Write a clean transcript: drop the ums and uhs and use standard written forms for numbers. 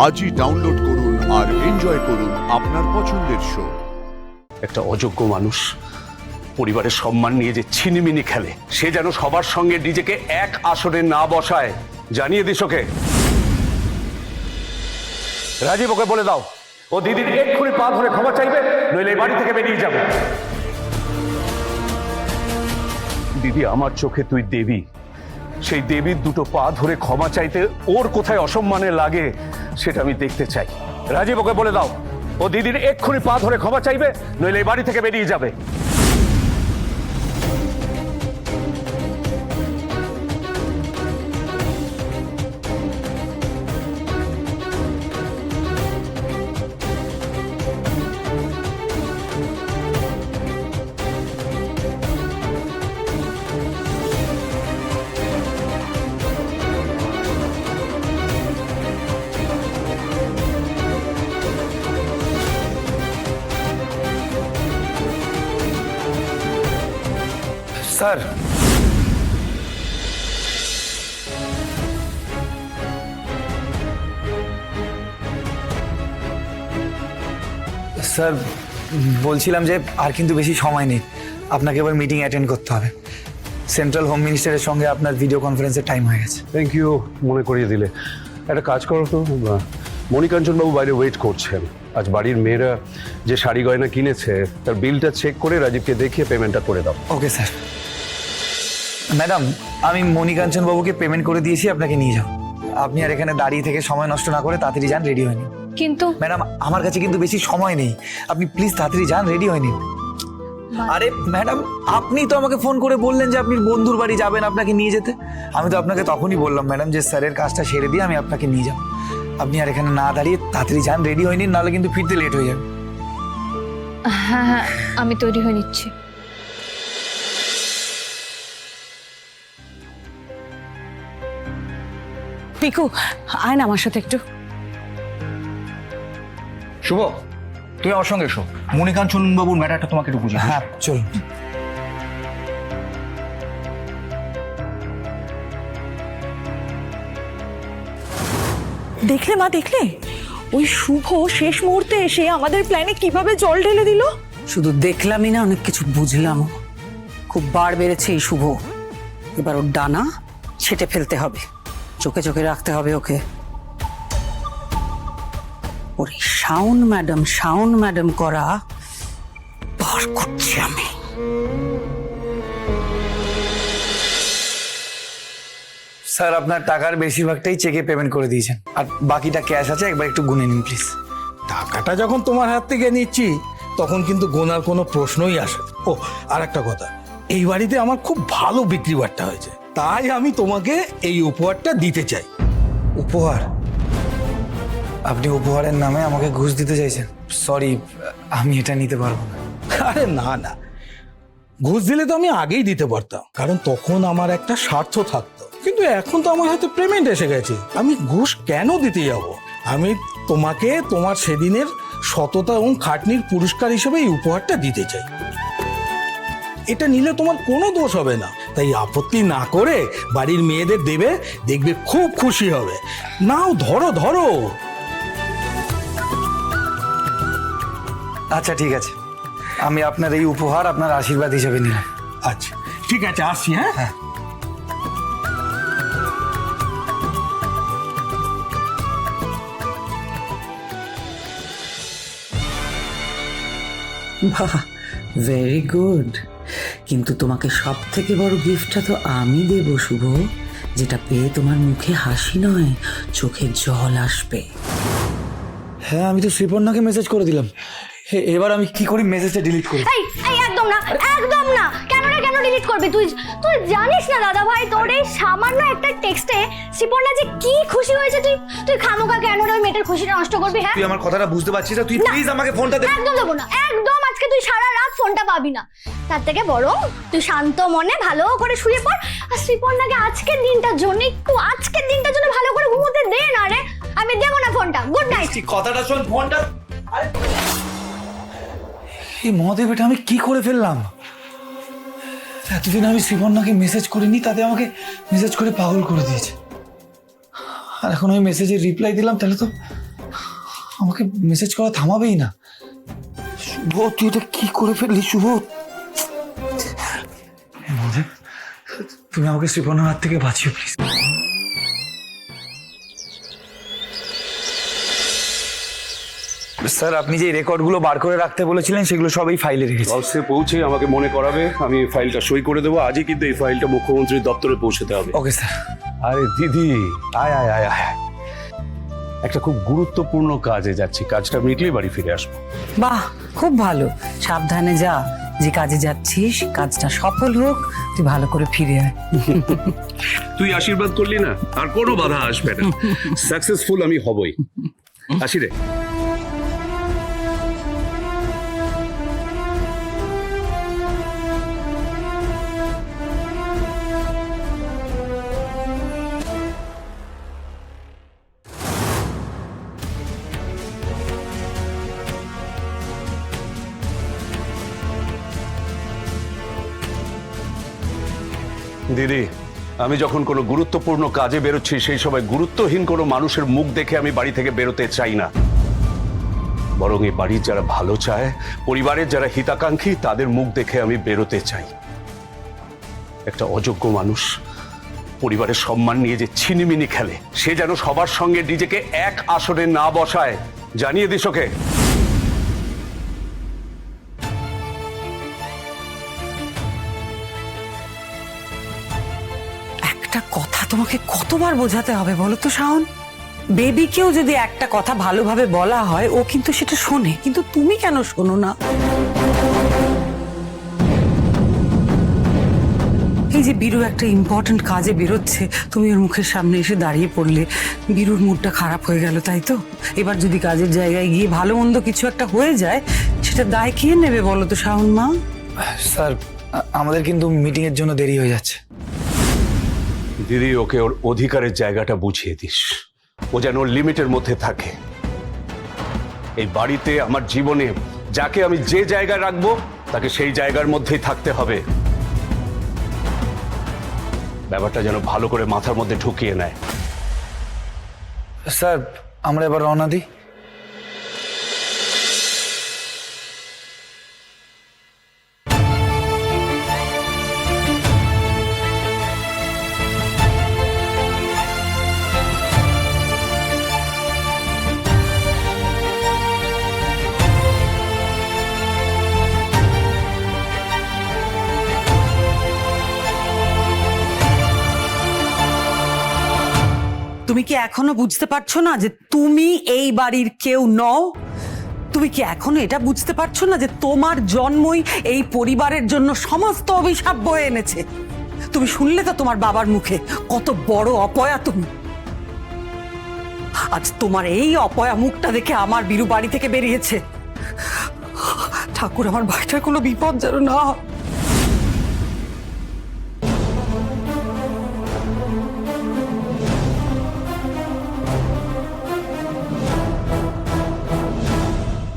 আজই ডাউনলোড করুন আর এনজয় করুন আপনার পছন্দের শো। একটা অযোগ্য মানুষ পরিবারের সম্মান নিয়ে যে ছিনিমিনি খেলে, সে যেন সবার সঙ্গে নিজেকে এক আসরে না বসায়। জানিয়ে দিস ওকে। রাজীব, ওকে বলে দাও ও দিদির এক্ষুনি পা ধরে ক্ষমা চাইবে, নইলে এই বাড়ি থেকে বেরিয়ে যাবে। দিদি, আমার চোখে তুই দেবী। সেই দেবীর দুটো পা ধরে ক্ষমা চাইতে ওর কোথায় অসম্মানে লাগে সেটা আমি দেখতে চাই। রাজীব, ওকে বলে দাও ও দিদির এক্ষুনি পা ধরে ক্ষমা চাইবে, নইলে এই বাড়ি থেকে বেরিয়ে যাবে। স্যার, স্যার বলছিলাম যে আর কিন্তু বেশি সময় নেই, আপনাকে এবার মিটিং অ্যাটেন্ড করতে হবে। সেন্ট্রাল হোম মিনিস্টারের সঙ্গে আপনার ভিডিও কনফারেন্সের টাইম হয়ে গেছে। থ্যাংক ইউ, মনে করিয়ে দিলে। একটা কাজ করো তো, মণিকাঞ্চনবাবু বাইরে ওয়েট করছেন। আজ বাড়ির মেয়েরা যে শাড়ি গয়না কিনেছে তার বিলটা চেক করে রাজীবকে দেখিয়ে পেমেন্টটা করে দাও। Okay sir. ম্যাডাম, আমি মণিকাঞ্চন বাবুকে পেমেন্ট করে দিয়েছি, আপনাকে নিয়ে যাও। আপনি আর এখানে দাঁড়িয়ে থেকে সময় নষ্ট না করে তাড়াতাড়ি যান, রেডি হয়নি। কিন্তু ম্যাডাম, আমার কাছে কিন্তু বেশি সময় নেই, আপনি প্লিজ তাড়াতাড়ি যান, রেডি হয়নি। আরে ম্যাডাম, আপনি তো আমাকে ফোন করে বললেন যে আপনি বন্ধুর বাড়ি যাবেন, আপনাকে নিয়ে যেতে। আমি তো আপনাকে তখনই বললাম ম্যাডাম যে স্যারের কাজটা সেরে দিয়ে আমি আপনাকে নিয়ে যাব। আপনি আর এখানে না দাঁড়িয়ে তাড়াতাড়ি যান, রেডি হয়নি, নাহলে কিন্তু ফিরতে লেট হয়ে যাবে। হ্যাঁ হ্যাঁ, আমি তৈরি হয়ে নিচ্ছি। পিকু, আয় না আমার সাথে একটু। শুভ, তুই আমার সঙ্গে এসো, মণিকাঞ্চন বাবুর ম্যাটারটা তোমাকে একটু বুঝিয়ে। হ্যাঁ চলুন। দেখলে মা, দেখলে ওই শুভ শেষ মুহূর্তে এসে আমাদের প্ল্যানে কিভাবে জল ঢেলে দিল। শুধু দেখলামই না, অনেক কিছু বুঝলাম। খুব বার বেড়েছে এই শুভ। এবার ওর ডানা ছেটে ফেলতে হবে, চোখে চোখে রাখতে হবে ওকে। ওর শাওন ম্যাডাম করা বার করছি আমি। স্যার, আপনার টাকার বেশিরভাগটাই চেকে পেমেন্ট করে দিয়েছেন, আর বাকিটা ক্যাশ আছে, একবার একটু গুনে নিন প্লিজ। টাকাটা যখন তোমার হাত থেকে নিচ্ছি তখন কিন্তু গোনার কোনো প্রশ্নই আসে। ও, আর একটা কথা, এই বাড়িতে আমার খুব ভালো বিক্রি বাট্টা হয়েছে, তাই আমি তোমাকে এই উপহারটা দিতে চাই। উপহার? আপনি উপহারের নামে আমাকে ঘুষ দিতে চাইছেন? সরি, আমি এটা নিতে পারবো না। আরে না না, ঘুষ দিলে তো আমি আগেই দিতে পারতাম, কারণ তখন আমার একটা স্বার্থ থাকতো, কিন্তু এখন তো আমার হাতে পেমেন্ট এসে গেছে, আমি ঘুষ কেন দিতে যাব? আমি তোমাকে তোমার সেদিনের সততা এবং খাটনির পুরস্কার হিসেবে এই উপহারটা দিতে চাই। এটা নিলে তোমার কোনো দোষ হবে না, তাই আপত্তি না করে বাড়ির মেয়েদের দেবে, দেখবে খুব খুশি হবে। নাও, ধরো ধরো। আচ্ছা ঠিক আছে, আমি আপনার এই উপহার আপনার আশীর্বাদ হিসেবে নিলাম। আচ্ছা ঠিক আছে, আসছি। হ্যাঁ হ্যাঁ। বাহ, ভেরি গুড। কিন্তু তোমাকে সব থেকে বড় গিফটটা তো আমি দেব শুভ, যেটা পেয়ে তোমার মুখে হাসি নয়, চোখে জল আসবে। হ্যাঁ, আমি তো শ্রীপর্ণাকে মেসেজ করে দিলাম, এবার আমি কি করি মেসেজটা ডিলিট করি? এই এই একদম না, একদম না। কেন ডিলিট করবি? তুই তুই জানিস না দাদা ভাই, তোর এই সামান্য একটা টেক্সটে শ্রীপর্ণা যে কি খুশি হয়েছে। তুই তুই খামোকা কেন ওই মেয়েটার খুশিটা নষ্ট করবি? হ্যাঁ, তুই আমার কথাটা বুঝতে পারছিস না? তুই প্লিজ আমাকে ফোনটা দে। একদম দেবো না, একদম। আজকে তুই সারা রাত ফোনটা পাবি না। তার থেকে বরং তুই শান্ত মনে ভালো করে শুয়ে পড়, আর শ্রীপর্ণাকে আজকের দিনটার জন্য ভালো করে ঘুমোতে দে না রে। আমি দেবো না ফোনটা। Good night. কথাটা শোন, ফোনটা। এই মহাদেব, এটা আমি কি করে ফেললাম? এতদিন আমি শ্রীপর্ণাকে মেসেজ করিনি, তাতে আমাকে মেসেজ করে পাগল করে দিয়েছে। আর এখন আমি মেসেজের রিপ্লাই দিলাম, তাহলে তো আমাকে মেসেজ করা থামাবেই না। শুভ, তুই এটা কি করে ফেললি শুভ? তুমি আমাকে শ্রীপর্ণার হাত থেকে বাঁচিও প্লিজ। স্যার, আপনি যে রেকর্ডগুলো বার করে রাখতে বলেছিলেন সেগুলো সবই ফাইলে রেখেছি। বক্সে পৌঁছে আমাকে মনে করাবে, আমি এই ফাইলটা সই করে দেবো। আজই কিন্তু এই ফাইলটা মুখ্যমন্ত্রীর দপ্তরে পৌঁছতে হবে। Okay sir. আরে দিদি, আয় আয় আয় আয়, একটা খুব গুরুত্বপূর্ণ কাজে যাচ্ছি, কাজটা মিটলেই বাড়ি ফিরে আসবো। বাহ, খুব ভালো। সাবধানে যা, যে কাজে যাচ্ছিস কাজটা সফল হোক, তুই ভালো করে ফিরে আয়। তুই আশীর্বাদ করলি না, আর কোনো বাধা আসবে না। সাকসেসফুল আমি হবই। আসি রে। দিদি, আমি যখন কোনো গুরুত্বপূর্ণ কাজে বেরোচ্ছি সেই সময় গুরুত্বহীন কোনো মানুষের মুখ দেখে আমি বাড়ি থেকে বেরোতে চাই না। বরং এই বাড়ির যারা ভালো চায়, পরিবারের যারা হিতাকাঙ্ক্ষী, তাদের মুখ দেখে আমি বেরোতে চাই। একটা অযোগ্য মানুষ পরিবারের সম্মান নিয়ে যে ছিনিমিনি খেলে, সে যেন সবার সঙ্গে নিজেকে এক আসনে না বসায়। জানিয়ে দিস ওকে। একটা কথা তোমাকে কতবার বোঝাতে হবে বলো তো শাওন? বেবিকেও যদি একটা কথা ভালোভাবে বলা হয় ও কিন্তু সেটা শোনে, কিন্তু তুমি কেন শোনো না? এই যে বীরু একটা ইম্পর্টেন্ট কাজে বেরোচ্ছে, তুমি ওর মুখের সামনে এসে দাঁড়িয়ে পড়লে, বীরুর মুডটা খারাপ হয়ে গেল, তাই তো? এবার যদি কাজের জায়গায় গিয়ে ভালো মন্দ কিছু একটা হয়ে যায়, সেটা দায় কে নেবে বলো তো শাওন মা? স্যার, আমাদের কিন্তু মিটিং এর জন্য দেরি হয়ে যাচ্ছে। দিদি, ওকে ওর অধিকারের জায়গাটা বুঝিয়ে দিস, ও যেন ওর লিমিটের মধ্যে থাকে। এই বাড়িতে আমার জীবনে যাকে আমি যে জায়গায় রাখবো তাকে সেই জায়গার মধ্যেই থাকতে হবে। ব্যাপারটা যেন ভালো করে মাথার মধ্যে ঢুকিয়ে নেয়। স্যার, আমরা এবার রওনা দিই। তুমি কি এখনো বুঝতে পারছো না যে তুমি এই বাড়ির কেউ নও? তুমি কি এখনো এটা বুঝতে পারছো না যে তোমার জন্মই এই পরিবারের জন্য সমস্ত অভিশাপ বয়ে এনেছে? তুমি শুনলে তো তোমার বাবার মুখে কত বড় অপয়া তুমি। আজ তোমার এই অপয়া মুখটা দেখে আমার বীরু বাড়ি থেকে বেরিয়েছে। ঠাকুর, আমার ভাইটার কোনো বিপদ যেন না হয়।